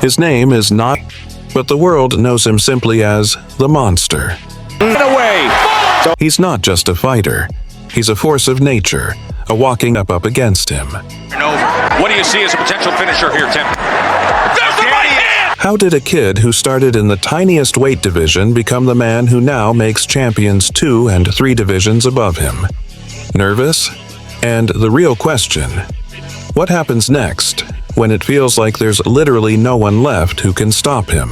His name is not, but the world knows him simply as the Monster. He's not just a fighter. He's a force of nature, a walking up against him. What do you see as a potential finisher here, Tim? There's the right hand! How did a kid who started in the tiniest weight division become the man who now makes champions 2 and 3 divisions above him? Nervous? And the real question, what happens next when it feels like there's literally no one left who can stop him?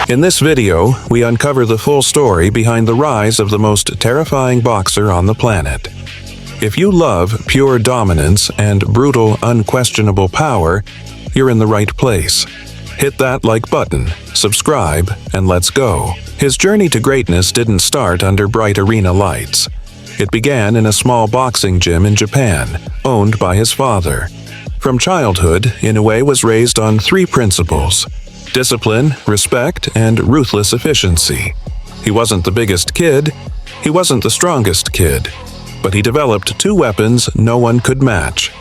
In this video, we uncover the full story behind the rise of the most terrifying boxer on the planet. If you love pure dominance and brutal, unquestionable power, you're in the right place. Hit that like button, subscribe, and let's go. His journey to greatness didn't start under bright arena lights. It began in a small boxing gym in Japan, owned by his father. From childhood, Inoue was raised on 3 principles: discipline, respect, and ruthless efficiency. He wasn't the biggest kid, he wasn't the strongest kid, but he developed 2 weapons no one could match: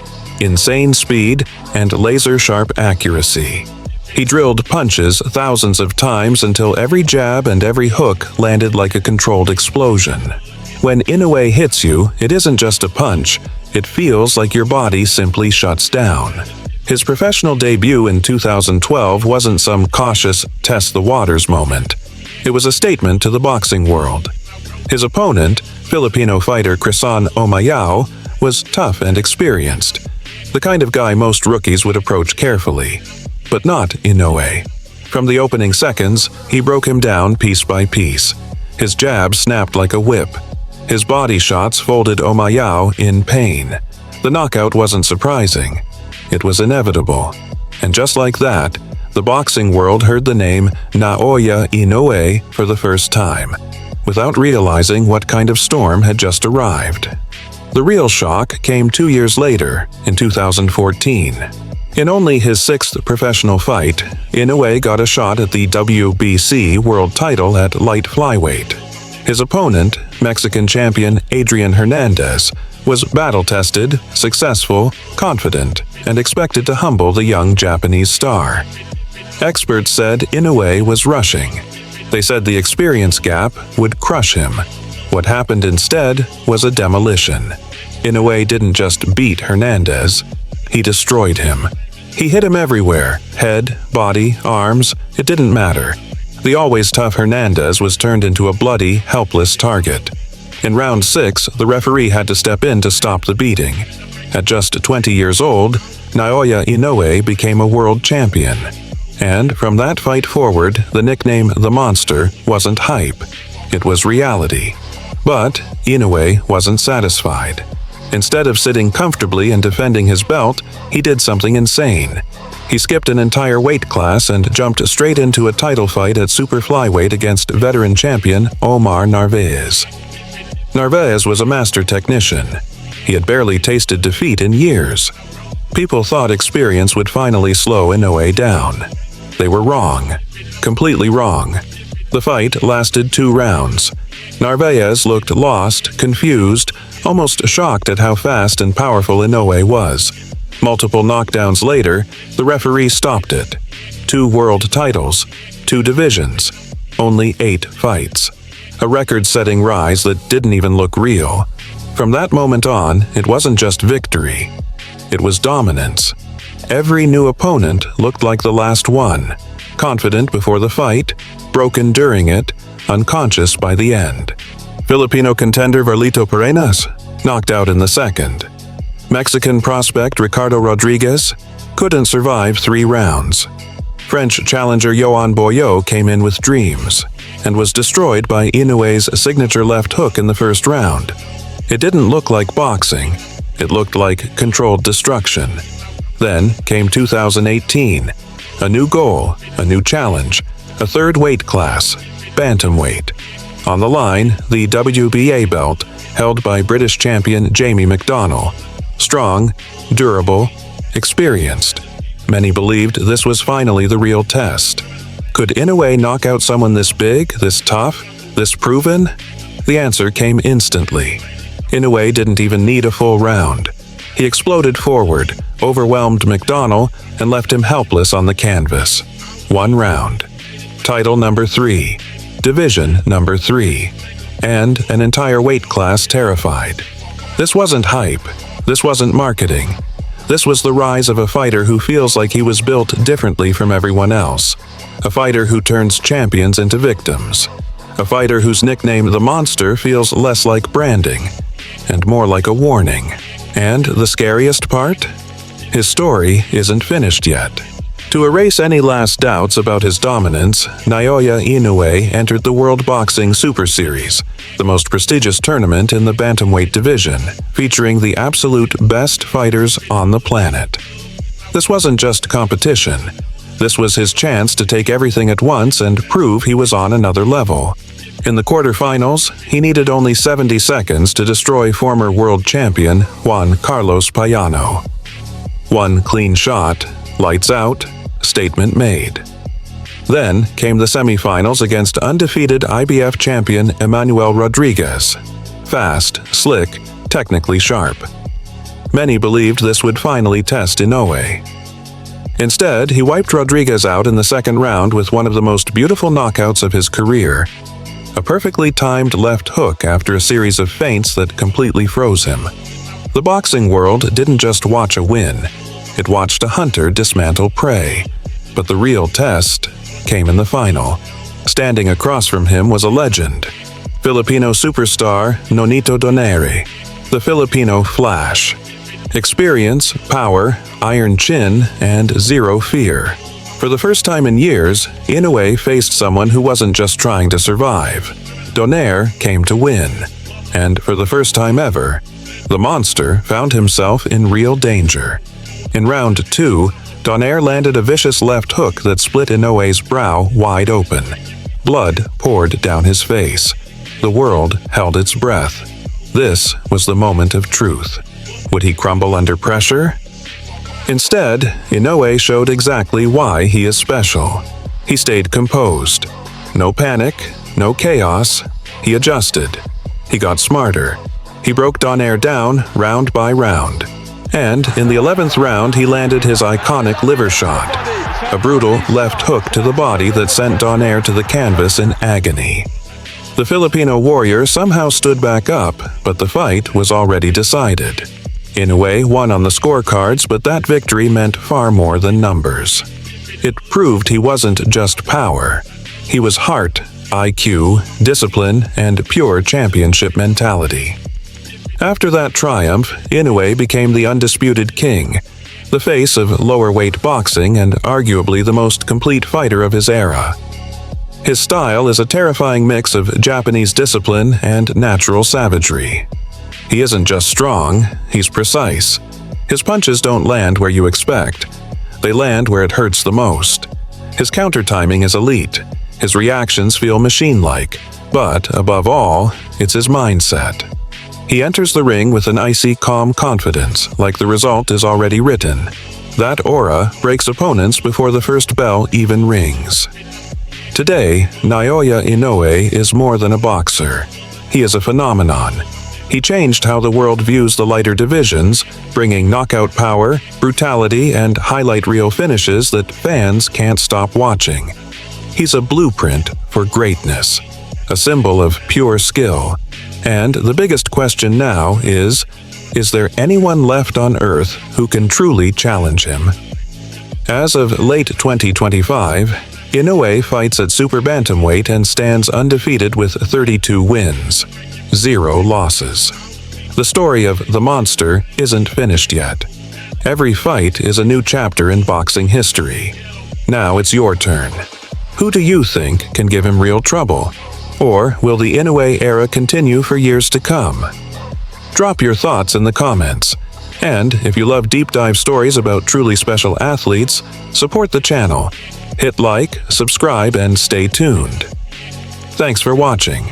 insane speed and laser-sharp accuracy. He drilled punches thousands of times until every jab and every hook landed like a controlled explosion. When Inoue hits you, it isn't just a punch, it feels like your body simply shuts down. His professional debut in 2012 wasn't some cautious test-the-waters moment. It was a statement to the boxing world. His opponent, Filipino fighter Crisan Omayao, was tough and experienced, the kind of guy most rookies would approach carefully. But not Inoue. From the opening seconds, he broke him down piece by piece. His jab snapped like a whip. His body shots folded Omayao in pain. The knockout wasn't surprising. It was inevitable. And just like that, the boxing world heard the name Naoya Inoue for the first time, without realizing what kind of storm had just arrived. The real shock came 2 years later, in 2014. In only his 6th professional fight, Inoue got a shot at the WBC world title at light flyweight. His opponent, Mexican champion Adrian Hernandez, was battle-tested, successful, confident, and expected to humble the young Japanese star. Experts said Inoue was rushing. They said the experience gap would crush him. What happened instead was a demolition. Inoue didn't just beat Hernandez, he destroyed him. He hit him everywhere, head, body, arms, it didn't matter. The always tough Hernandez was turned into a bloody, helpless target. In round 6, the referee had to step in to stop the beating. At just 20 years old, Naoya Inoue became a world champion. And from that fight forward, the nickname The Monster wasn't hype. It was reality. But Inoue wasn't satisfied. Instead of sitting comfortably and defending his belt, he did something insane. He skipped an entire weight class and jumped straight into a title fight at super flyweight against veteran champion Omar Narvaez. Narvaez was a master technician. He had barely tasted defeat in years. People thought experience would finally slow Inoue down. They were wrong. Completely wrong. The fight lasted 2 rounds. Narvaez looked lost, confused, almost shocked at how fast and powerful Inoue was. Multiple knockdowns later, the referee stopped it. 2 world titles, 2 divisions, only 8 fights. A record-setting rise that didn't even look real. From that moment on, it wasn't just victory. It was dominance. Every new opponent looked like the last one. Confident before the fight, broken during it, unconscious by the end. Filipino contender Verlito Parenas, knocked out in the 2nd. Mexican prospect Ricardo Rodriguez couldn't survive 3 rounds. French challenger Yohan Boyot came in with dreams and was destroyed by Inoue's signature left hook in the 1st round. It didn't look like boxing. It looked like controlled destruction. Then came 2018. A new goal, a new challenge, a 3rd weight class, bantamweight. On the line, the WBA belt, held by British champion Jamie McDonnell. Strong, durable, experienced. Many believed this was finally the real test. Could Inoue knock out someone this big, this tough, this proven? The answer came instantly. Inoue didn't even need a full round. He exploded forward, overwhelmed McDonnell, and left him helpless on the canvas. 1 round. Title number 3. Division number 3. And an entire weight class terrified. This wasn't hype. This wasn't marketing. This was the rise of a fighter who feels like he was built differently from everyone else. A fighter who turns champions into victims. A fighter whose nickname The Monster feels less like branding and more like a warning. And the scariest part? His story isn't finished yet. To erase any last doubts about his dominance, Naoya Inoue entered the World Boxing Super Series, the most prestigious tournament in the bantamweight division, featuring the absolute best fighters on the planet. This wasn't just competition. This was his chance to take everything at once and prove he was on another level. In the quarterfinals, he needed only 70 seconds to destroy former world champion Juan Carlos Payano. One clean shot, lights out, statement made. Then came the semifinals against undefeated IBF champion Emmanuel Rodriguez. Fast, slick, technically sharp. Many believed this would finally test Inoue. Instead, he wiped Rodriguez out in the second round with one of the most beautiful knockouts of his career. A perfectly timed left hook after a series of feints that completely froze him. The boxing world didn't just watch a win. It watched a hunter dismantle prey. But the real test came in the final. Standing across from him was a legend. Filipino superstar Nonito Donaire, the Filipino Flash. Experience, power, iron chin, and zero fear. For the first time in years, Inoue faced someone who wasn't just trying to survive. Donaire came to win. And for the first time ever, the monster found himself in real danger. In round 2, Donaire landed a vicious left hook that split Inoue's brow wide open. Blood poured down his face. The world held its breath. This was the moment of truth. Would he crumble under pressure? Instead, Inoue showed exactly why he is special. He stayed composed. No panic, no chaos. He adjusted. He got smarter. He broke Donaire down round by round. And in the 11th round, he landed his iconic liver shot, a brutal left hook to the body that sent Donaire to the canvas in agony. The Filipino warrior somehow stood back up, but the fight was already decided. Inoue won on the scorecards, but that victory meant far more than numbers. It proved he wasn't just power. He was heart, IQ, discipline, and pure championship mentality. After that triumph, Inoue became the undisputed king, the face of lower-weight boxing and arguably the most complete fighter of his era. His style is a terrifying mix of Japanese discipline and natural savagery. He isn't just strong, he's precise. His punches don't land where you expect. They land where it hurts the most. His counter timing is elite. His reactions feel machine-like. But, above all, it's his mindset. He enters the ring with an icy, calm confidence, like the result is already written. That aura breaks opponents before the first bell even rings. Today, Naoya Inoue is more than a boxer. He is a phenomenon. He changed how the world views the lighter divisions, bringing knockout power, brutality, and highlight reel finishes that fans can't stop watching. He's a blueprint for greatness, a symbol of pure skill. And the biggest question now is there anyone left on Earth who can truly challenge him? As of late 2025, Inoue fights at super bantamweight and stands undefeated with 32 wins, 0 losses. The story of the monster isn't finished yet. Every fight is a new chapter in boxing history. Now it's your turn. Who do you think can give him real trouble? Or will the Inoue era continue for years to come? Drop your thoughts in the comments. And if you love deep dive stories about truly special athletes, support the channel. Hit like, subscribe, and stay tuned. Thanks for watching.